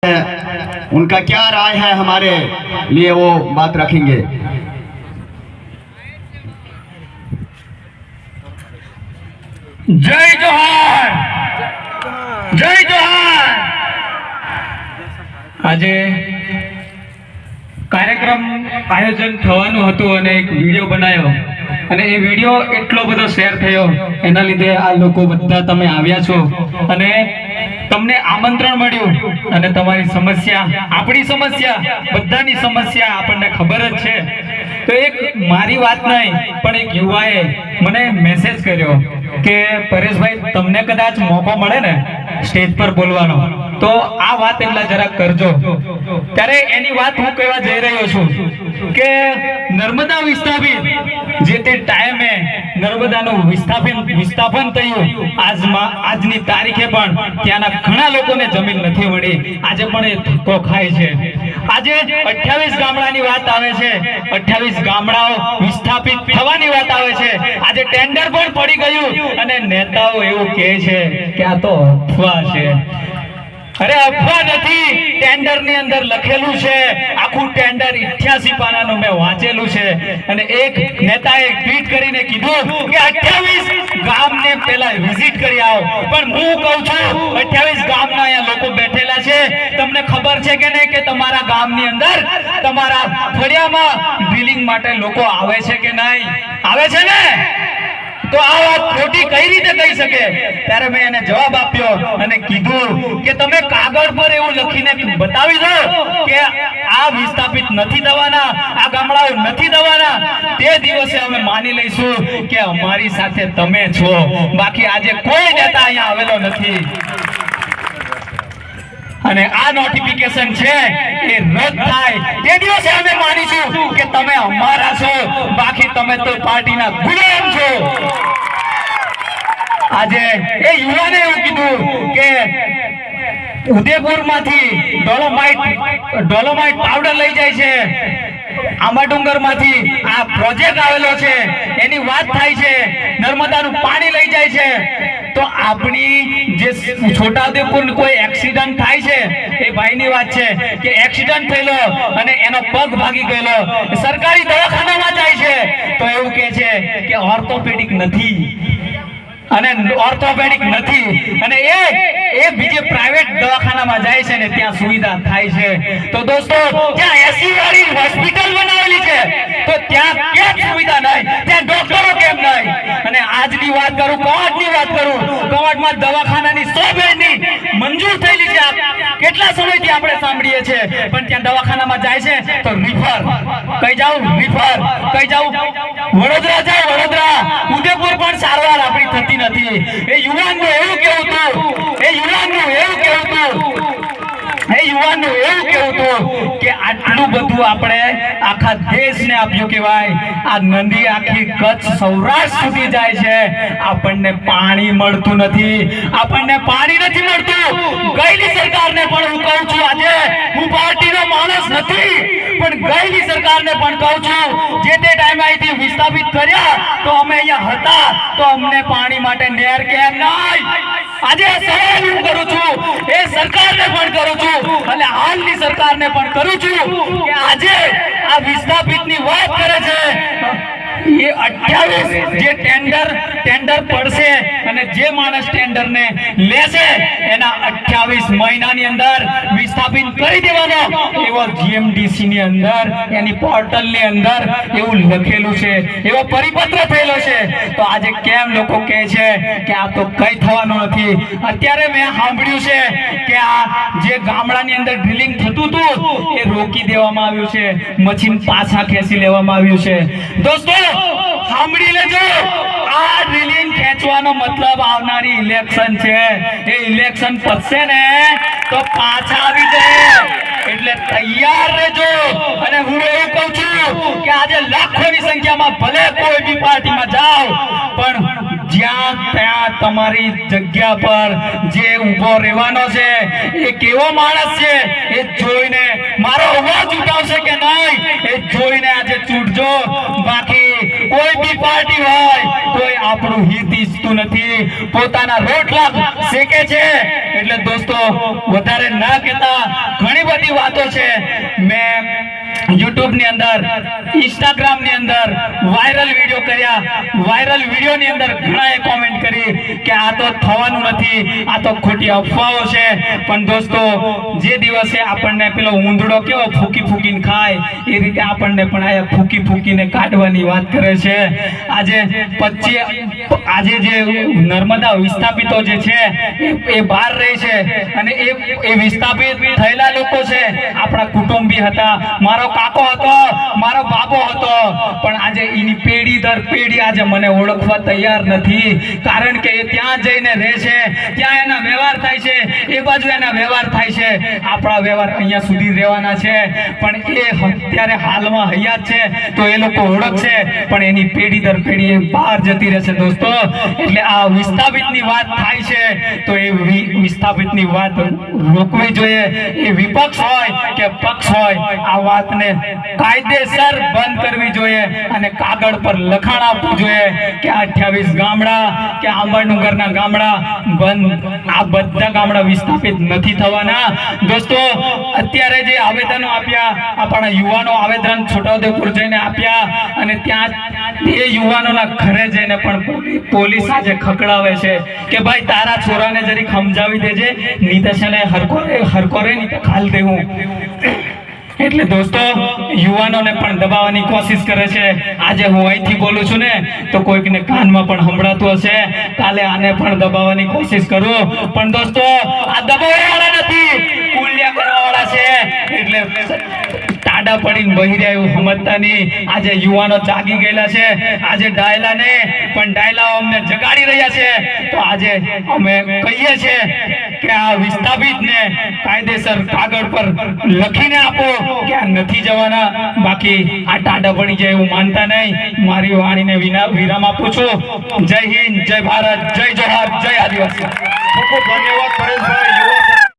उनका क्या राय है हमारे लिए, वो बात रखेंगे। जय जोहार, जय जोहार। આજે કાર્યક્રમ આયોજન થવાનું હતું અને એક વિડિયો બનાવ્યો અને એ વિડિયો એટલો બધો શેર થયો, એના લીધે આ લોકો બધા તમે આવ્યા છો અને તમને આમંત્રણ મળ્યું અને તમારી સમસ્યા, આપણી સમસ્યા, બધાની સમસ્યા આપણને ખબર જ છે। તો એક મારી વાત નહીં પણ એક યુવાએ મને મેસેજ કર્યો કે પરેશભાઈ, તમને કદાચ મોકો મળે ને સ્ટેજ પર બોલવાનો તો આ વાત એટલા જરાક કરજો। ત્યારે એની વાત હું કહેવા જઈ રહ્યો છું કે નર્મદા વિસ્થાપિત જે તે ટાઈમે નર્મદાનું વિસ્થાપન થયું, આજની તારીખે પણ ત્યાંના ઘણા લોકોને જમીન નથી મળી, આજે પણ એ ધક્કો ખાય છે। આજે 28 ગામડાની વાત આવે છે, 28 ગામડાઓ વિસ્થાપિત થવાની વાત આવે છે, આજે ટેન્ડર પણ પડી ગયું અને નેતાઓ એવું કહે છે કે આ તો અફવા છે। અરે અફવા નથી, ટેન્ડર ની અંદર લખેલું છે, આખું ટેન્ડર 88 પાનાનું મેં વાંચેલું છે। અને એક નેતાએ ટ્વીટ કરીને કીધું કે 28 ગામને પહેલા વિઝિટ કરી આવો, પણ હું કહું છું 28 ગામના અહીંયા લોકો બેઠેલા છે, તમને ખબર છે કે નહીં કે તમારા ગામની અંદર, તમારા ફળિયામાં ડ્રિલિંગ માટે લોકો આવે છે કે નહીં? આવે છે ને? તો આ વાત ખોટી કઈ રીતે કહી શકે? ત્યારે મેં એને જવાબ આપ્યો અને કીધું કે તમે કાગળ પર એવું લખીને બતાવી દો કે આ વિસ્થાપિત નથી થવાના, આ ગામડાઓ નથી થવાના, તે દિવસે અમે માની લઈશું કે અમારી સાથે તમે છો, બાકી આજે કોઈ નેતા અહીંયા આવેલો નથી। અને આ નોટિફિકેશન છે એ રદ થાય તે દિવસે અમે માનીશું કે તમે અમારા છો, બાકી તમે તો પાર્ટીના ગુલામ છો। આજે એ યુવાને એવું કીધું કે ઉદયપુરમાંથી ડોલોમાઇટ પાવડર લઈ જાય છે, આંબાડુંગરમાંથી આ પ્રોજેક્ટ આવેલો છે એની વાત થાય છે, નર્મદાનું પાણી લઈ જાય છે। તો આપણી જે છોટાઉદેપુર કોઈ એક્સિડન્ટ થાય છે, એ ભાઈની વાત છે કે એક્સિડન્ટ થયેલો અને એનો પગ ભાગી ગયેલો, સરકારી દવાખાનામાં જાય છે તો એવું કહે છે કે ઓર્થોપેડિક નથી અને ઓર્થોપેડિક નથી, અને એ બીજે પ્રાઇવેટ દવાખાનામાં જાય છે ને ત્યાં સુવિધા થાય છે। તો દોસ્તો, ત્યાં એસી વાળી હોસ્પિટલ બનાવેલી છે તો ત્યાં કેમ સુવિધા નહીં, ત્યાં ડોક્ટરો કેમ નહીં? અને આજની વાત કરું, કવાંટની વાત કરું, કવાંટમાં દવાખાનાની 100 બેડની મંજૂર થયેલી છે, કેટલા સમયથી આપણે સાંભળીએ છીએ, પણ ત્યાં દવાખાનામાં જાય છે તો રિફર, કઈ જાવ રિફર, કઈ જાવ વડોદરા જાવ વડોદરા, ઉદયપુર પણ સારવાર આપણી થતી નથી। એ યુવાનનું એવું કેવું હતું, એ યુવાનનું એવું કેવું હતું, એ યુવાનનું એવું કેવું હતું કે આટલું બધું આપણે આખા દેશને આપ્યું કહેવાય, આ નદી આખી કચ્છ સૌરાષ્ટ્ર સુધી જાય છે, આપણને પાણી મળતું નથી, આપણને પાણી નથી મળતું। ગયેલી સરકારને પણ હું કહું છું, આજે હું પાર્ટીનો માણસ નથી પણ ગયેલી સરકારને પણ કહું છું, જે તે ટાઈમે અહીંથી વિસ્થાપિત કર્યા તો અમે અહીંયા હતા તો અમને પાણી માટે નહેર કેમ નહીં? આજે સવાલ હું કરું છું, એ સરકારને પણ કરું છું અને હાલની સરકારને પણ કરું છું કે આજે આ વિસ્થાપિતની વાત કરે છે, એ 28 જે ટેન્ડર પડશે અને જે માણસ ટેન્ડરને લેશે એના 28 મહિનાની અંદર વિસ્થાપિત કરી દેવાનો એવો જીએમડીસી ની અંદર, એની પોર્ટલની અંદર એવું લખેલું છે, એવો પરિપત્ર થયેલો છે। તો આજે કેમ લોકો કહે છે કે આ તો કઈ થવાનું નથી? અત્યારે મેં સાંભળ્યું છે કે આ જે ગામડાની અંદર ડ્રિલિંગ થતું હતું એ રોકી દેવામાં આવ્યું છે, મશીન પાછા ખેંચી લેવામાં આવ્યું છે। દોસ્તો, સાંભળી લેજો, આ ડ્રિલિંગ ખેંચવાનો મતલબ આવનારી ઇલેક્શન છે, એ ઇલેક્શન પતશે ને તો પાછા આવી જાય, એટલે તૈયાર રહેજો। અને હું એવું કહું છું કે આજે લાખોની સંખ્યામાં ભલે કોઈ બી પાર્ટીમાં જાઓ, પણ જ્યાં ત્યાં તમારી જગ્યા પર જે ઊભો રહેવાનો છે એ કેવો માણસ છે એ જોઈને મારો અવાજ ઉઠાવશે કે નહીં એ જોઈને આજે ચૂંટજો, બાકી કોઈ બી પાર્ટી હોય કોઈ આપણું હિત ઈચ્છતું નથી, પોતાના રોટલા શેકે છે। એટલે દોસ્તો, વધારે ના કહેતા બધી વાતો છે મેં YouTube ની અંદર, Instagram ની અંદર વાયરલ વિડિયો કર્યા. વાયરલ વિડિયો ની અંદર ઘણાએ કોમેન્ટ કરી કે આ તો થવાનું નથી, આ તો ખોટી અફવાઓ છે. પણ દોસ્તો, જે દિવસે આપણને પેલો ઊંધડો કેવો ફૂકી ફૂકીને ખાય એ રીતે આપણને પણ આ ફૂકી ફૂકીને કાઢવાની વાત કરે છે. આજે જે નર્મદા વિસ્થાપિતો જે છે એ બહાર રહે છે અને એ વિસ્થાપિત થયેલા લોકો છે, આપણા કુટુંબી હતા, મારો કાકો હતો, મારો બાબો હતો, પણ આજે એની પેઢી દર પેઢી આજે મને ઓળખવા તૈયાર નથી. કારણ કે એ ત્યાં જઈને રહે છે, ત્યાં એના વ્યવહાર થાય છે, એ બાજુ એના વ્યવહાર થાય છે. આપણા વ્યવહાર અહીંયા સુધી રહેવાના છે, પણ એ અત્યારે હાલમાં હયાત છે તો એ લોકો ઓળખશે, પણ એની પેઢી દર પેઢી એ બહાર જતી રહેશે દોસ્તો. એટલે આ વિસ્થાપિતની વાત થાય છે તો એ વિસ્થાપિતની વાત રોકવી જોઈએ. એ વિપક્ષ હોય કે પક્ષ હોય, આ વાતને કાયદેસર બંધ કરવી જોઈએ અને કાગળ પર લખાણ આપવું જોઈએ કે 28 ગામડા કે આંબરડુંગરના ગામડા બંધ, આ બધા ગામડા વિસ્થાપિત નથી થવાના. દોસ્તો, અત્યારે જે આવેદનો આપ્યા, આપણા યુવાનો આવેદન છોટાઉદેપુર જઈને આપ્યા અને ત્યાં એ યુવાનોના ઘરે જઈને પણ પોલીસ આજે ખકડાવે છે કે ભાઈ તારા છોરાને જરી સમજાવી દેજે, નહીં તો છે ને હરકોરે નહીં તો ખાલ દેવું. એટલે દોસ્તો, યુવાનોને પણ દબાવવાની કોશિશ કરે છે. આજે હું અહીંથી બોલું છું ને તો કોઈકને કાનમાં પણ સંભળાતું હશે, કાલે આને પણ દબાવવાની કોશિશ કરું. પણ દોસ્તો, આ દબાવવાવાળા નથી, કુલ્યા કરવાવાળા છે. એટલે ટાડા પડીને બહી રહ્યા એવું સમજતા નહીં. આજે યુવાનો જાગી ગયેલા છે. આજે ડાયલાને પણ ડાયલાઓ અમને જગાડી રહ્યા છે. તો આજે અમે કહીએ છીએ કે આ વિસ્થાપિતને કાયદેસર કાગળ પર લખીને આપો કે આ નથી જવાના. બાકી આ ટાડા પડી જાય એવું માનતા નહીં. મારી વાણીને વિરામ આપું છું. જય હિન્દ, જય ભારત, જય જોહાર, જય આદિવાસી. ખૂબ ખૂબ ધન્યવાદ પરેશભાઈ. યુવા